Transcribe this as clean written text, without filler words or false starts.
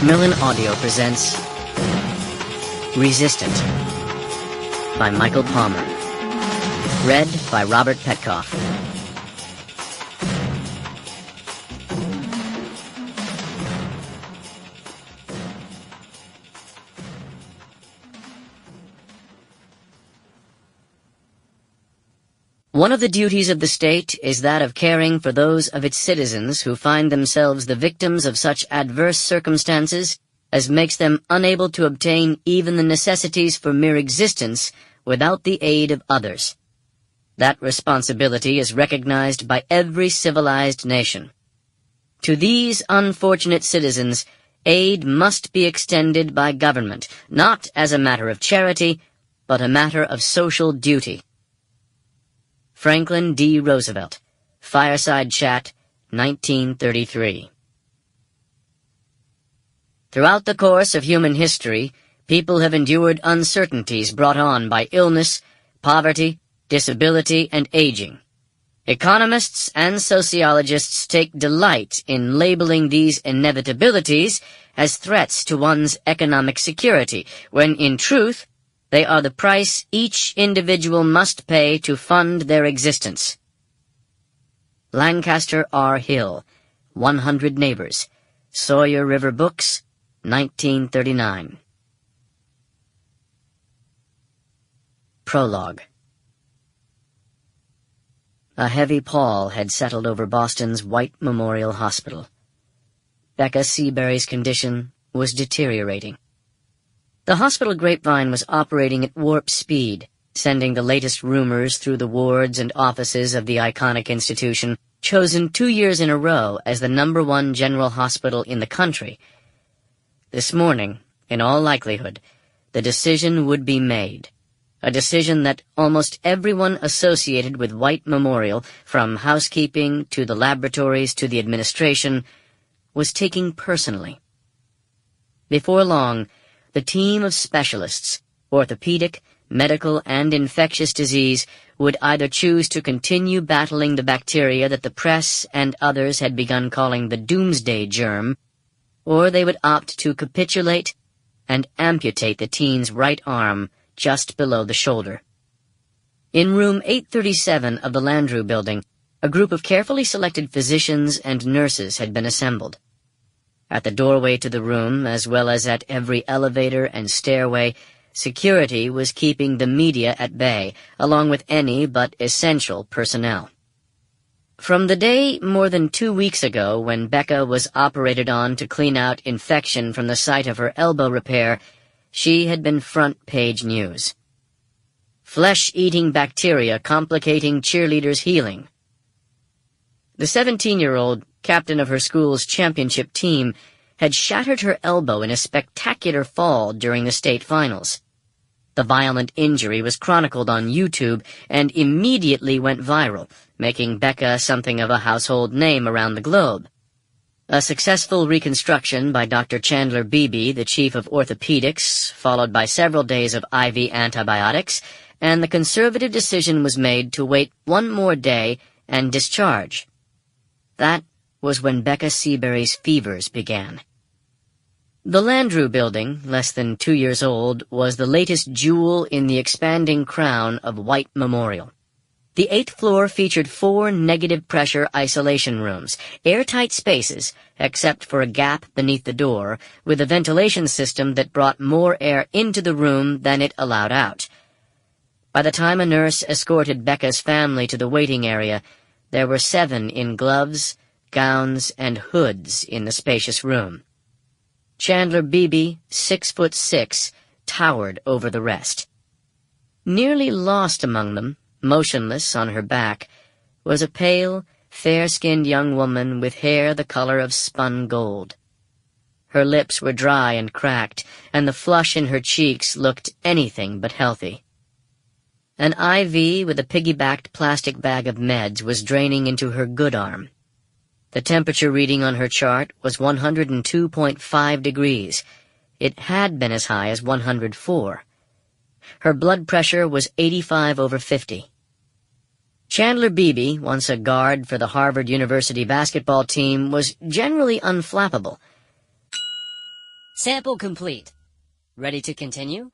Macmillan Audio presents Resistant by Michael Palmer. Read by Robert Petkoff. One of the duties of the state is that of caring for those of its citizens who find themselves the victims of such adverse circumstances as makes them unable to obtain even the necessities for mere existence without the aid of others. That responsibility is recognized by every civilized nation. To these unfortunate citizens, aid must be extended by government, not as a matter of charity, but a matter of social duty. Franklin D. Roosevelt, Fireside Chat, 1933. Throughout the course of human history, people have endured uncertainties brought on by illness, poverty, disability, and aging. Economists and sociologists take delight in labeling these inevitabilities as threats to one's economic security, when in truth, they are the price each individual must pay to fund their existence. Lancaster R. Hill, 100 Neighbors, Sawyer River Books, 1939. Prologue. A heavy pall had settled over Boston's White Memorial Hospital. Becca Seabury's condition was deteriorating. The hospital grapevine was operating at warp speed, sending the latest rumors through the wards and offices of the iconic institution, chosen 2 years in a row as the #1 general hospital in the country. This morning, in all likelihood, the decision would be made. A decision that almost everyone associated with White Memorial, from housekeeping to the laboratories to the administration, was taking personally. Before long, the team of specialists, orthopedic, medical, and infectious disease, would either choose to continue battling the bacteria that the press and others had begun calling the doomsday germ, or they would opt to capitulate and amputate the teen's right arm just below the shoulder. In room 837 of the Landru building, a group of carefully selected physicians and nurses had been assembled. At the doorway to the room, as well as at every elevator and stairway, security was keeping the media at bay, along with any but essential personnel. From the day more than 2 weeks ago when Becca was operated on to clean out infection from the site of her elbow repair, she had been front-page news. Flesh-eating bacteria complicating cheerleaders' healing. The 17-year-old, captain of her school's championship team, had shattered her elbow in a spectacular fall during the state finals. The violent injury was chronicled on YouTube and immediately went viral, making Becca something of a household name around the globe. A successful reconstruction by Dr. Chandler Beebe, the chief of orthopedics, followed by several days of IV antibiotics, and the conservative decision was made to wait 1 more day and discharge. That was when Becca Seabury's fevers began. The Landru building, less than 2 years old, was the latest jewel in the expanding crown of White Memorial. The 8th floor featured 4 negative-pressure isolation rooms, airtight spaces, except for a gap beneath the door, with a ventilation system that brought more air into the room than it allowed out. By the time a nurse escorted Becca's family to the waiting area, there were 7 in gloves, gowns, and hoods in the spacious room. Chandler Beebe, 6'6", towered over the rest. Nearly lost among them, motionless on her back, was a pale, fair-skinned young woman with hair the color of spun gold. Her lips were dry and cracked, and the flush in her cheeks looked anything but healthy. An IV with a piggybacked plastic bag of meds was draining into her good arm. The temperature reading on her chart was 102.5 degrees. It had been as high as 104. Her blood pressure was 85/50. Chandler Beebe, once a guard for the Harvard University basketball team, was generally unflappable. Sample complete. Ready to continue?